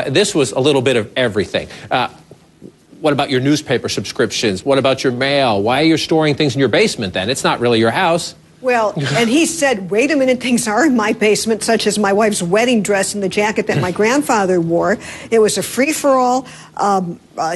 This was a little bit of everything. What about your newspaper subscriptions? What about your mail? Why are you storing things in your basement then? It's not really your house. Well, and he said, wait a minute, things are in my basement, such as my wife's wedding dress and the jacket that my grandfather wore. It was a free-for-all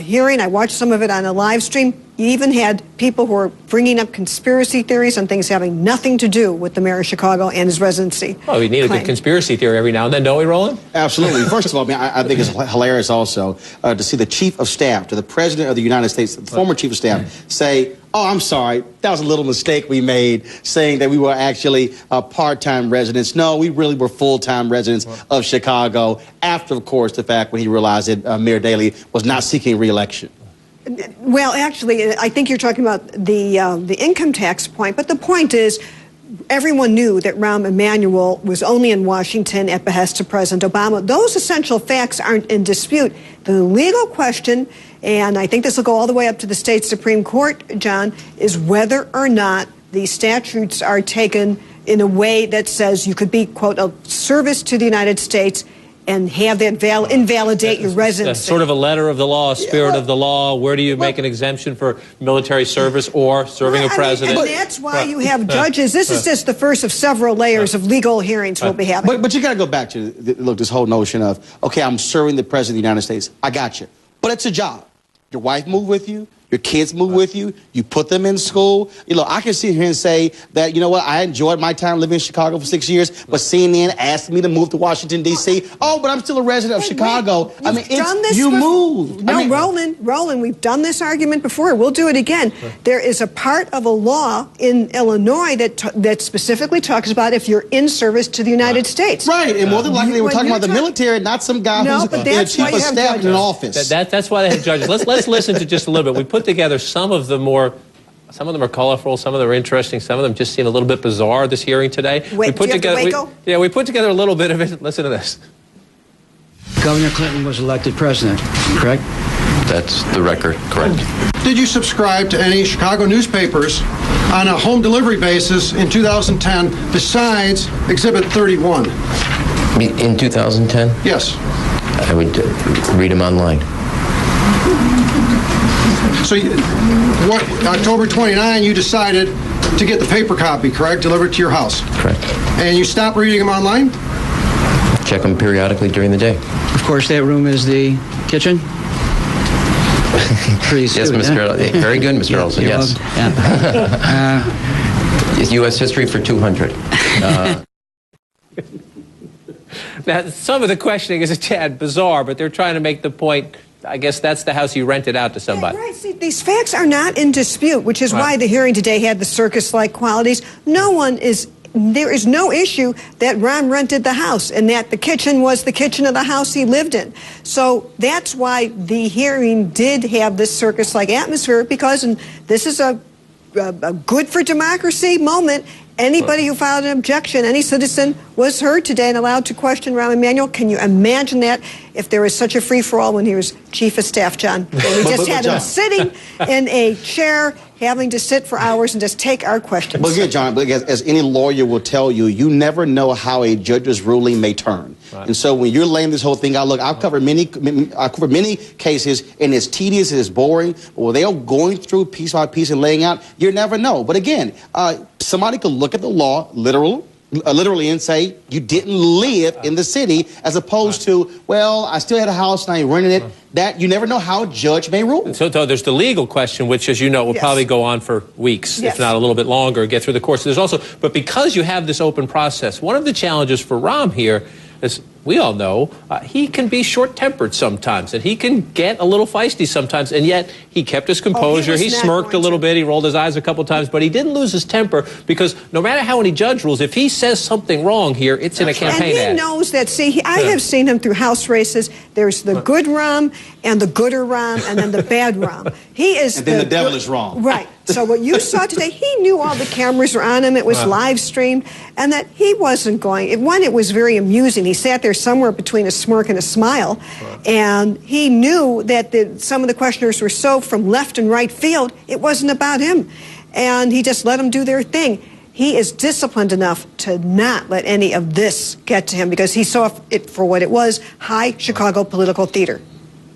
hearing. I watched some of it on a live stream. You even had people who were bringing up conspiracy theories on things having nothing to do with the mayor of Chicago and his residency. Oh, we need a good conspiracy theory every now and then, don't we, Roland? Absolutely. First of all, I think it's hilarious also to see the chief of staff to the president of the United States, the former chief of staff, say, oh, I'm sorry, that was a little mistake we made, saying that we were actually part-time residents. No, we really were full-time residents of Chicago, after, of course, the fact when he realized that Mayor Daley was not seeking re-election. Well, actually, I think you're talking about the income tax point, but the point is everyone knew that Rahm Emanuel was only in Washington at behest of President Obama. Those essential facts aren't in dispute. The legal question, and I think this will go all the way up to the state Supreme Court, John, is whether or not these statutes are taken in a way that says you could be, quote, a service to the United States and have that invalidate your residency. Sort of a letter of the law, spirit of the law. Where do you make an exemption for military service or serving a president? And that's why you have judges. This is just the first of several layers of legal hearings we'll be having. But you got to go back to, look, this whole notion of, okay, I'm serving the president of the United States. I got you. But it's a job. Your wife moved with you. Your kids move with you. You put them in school. You know, I can sit here and say that, you know what, I enjoyed my time living in Chicago for 6 years, but CNN asked me to move to Washington, D.C. Oh, but I'm still a resident of Chicago. I mean, you moved. No, I mean, Roland, we've done this argument before. We'll do it again. There is a part of a law in Illinois that specifically talks about if you're in service to the United States. Right, and more than likely they were talking about the military, not some guy who's the chief of staff in an office. That's why they have judges. Let's listen to just a little bit. We put together some of them are colorful, some of them are interesting, some of them just seem a little bit bizarre this hearing today. Wait, we put together a little bit of it. Listen to this. Governor Clinton was elected president, correct? That's the record, correct. Did you subscribe to any Chicago newspapers on a home delivery basis in 2010 besides Exhibit 31? In 2010? Yes. I would read them online. So, October 29, you decided to get the paper copy, correct? Delivered to your house? Correct. And you stopped reading them online? Check them periodically during the day. Of course, that room is the kitchen? Yes, Mr. Ellison. Very good, Mr. Ellison, yes. U.S. history for 200. Now, some of the questioning is a tad bizarre, but they're trying to make the point. I guess that's the house you rented out to somebody. Yeah, right. See, these facts are not in dispute, which is why the hearing today had the circus-like qualities. There is no issue that Rahm rented the house and that the kitchen was the kitchen of the house he lived in. So that's why the hearing did have this circus-like atmosphere, because this is a good for democracy moment. Anybody who filed an objection, any citizen, was heard today and allowed to question Rahm Emanuel. Can you imagine that if there was such a free-for-all when he was chief of staff, John? We just had him sitting in a chair, having to sit for hours and just take our questions. But again, John, as any lawyer will tell you, you never know how a judge's ruling may turn. Right. And so when you're laying this whole thing out, look, I've covered many cases, and it's tedious, it's boring. But when they are going through piece by piece and laying out, you never know. But again, somebody could look at the law literally and say you didn't live in the city, as opposed to, well, I still had a house and I rented it. That you never know how a judge may rule. So there's the legal question, which, as you know, will probably go on for weeks, if not a little bit longer, get through the course. There's also, but because you have this open process, one of the challenges for Rahm here is, we all know, he can be short-tempered sometimes, and he can get a little feisty sometimes, and yet he kept his composure. He smirked a little bit, he rolled his eyes a couple times, but he didn't lose his temper, because no matter how many judge rules, if he says something wrong here, it's in a campaign ad. And he knows that. See, I have seen him through House races. There's the good Rahm and the gooder Rahm, and then the bad Rahm. He is. And then the devil is wrong. Right. So what you saw today, he knew all the cameras were on him. It was live streamed, and that he wasn't going. It was very amusing. He sat there somewhere between a smirk and a smile, and he knew that some of the questioners were so from left and right field, it wasn't about him, and he just let them do their thing. he is disciplined enough to not let any of this get to him because he saw it for what it was, high Chicago political theater.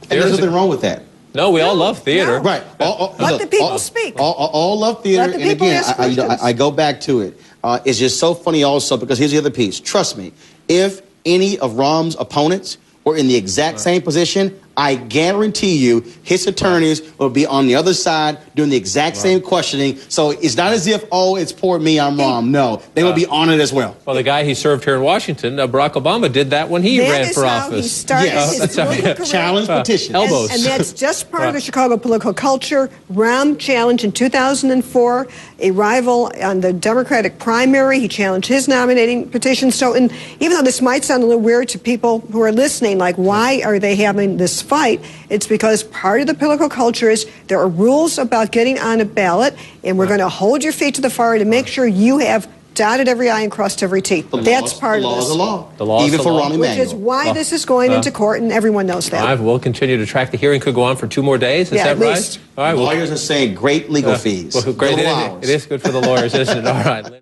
And there's nothing wrong with that. No, we all love theater. No. Right. Let the people speak. All love theater. Let the And people again, ask questions. I go back to it. It's just so funny also because here's the other piece. Trust me, if any of Rahm's opponents were in the exact same position, I guarantee you his attorneys will be on the other side doing the exact same questioning. So it's not as if, oh, it's poor me, I'm Rahm. No, they will be on it as well. Well, the guy he served here in Washington, Barack Obama, did that when he ran for office. That is how he started his political career. Challenge petition. Elbows. And that's just part of the Chicago political culture. Rahm challenged in 2004 a rival on the Democratic primary. He challenged his nominating petition. So even though this might sound a little weird to people who are listening, like why are they having this fight? It's because part of the political culture is there are rules about getting on a ballot, and we're going to hold your feet to the fire to make sure you have dotted every I and crossed every T. That's part of this. The law is the law. The law is even the for law. Rahm Emanuel. Which is why this is going into court, and everyone knows that. All right, we'll continue to track. The hearing could go on for 2 more days. Is that at right? least. All right. Lawyers are saying great legal fees. Well, great. It is good for the lawyers, isn't it? All right.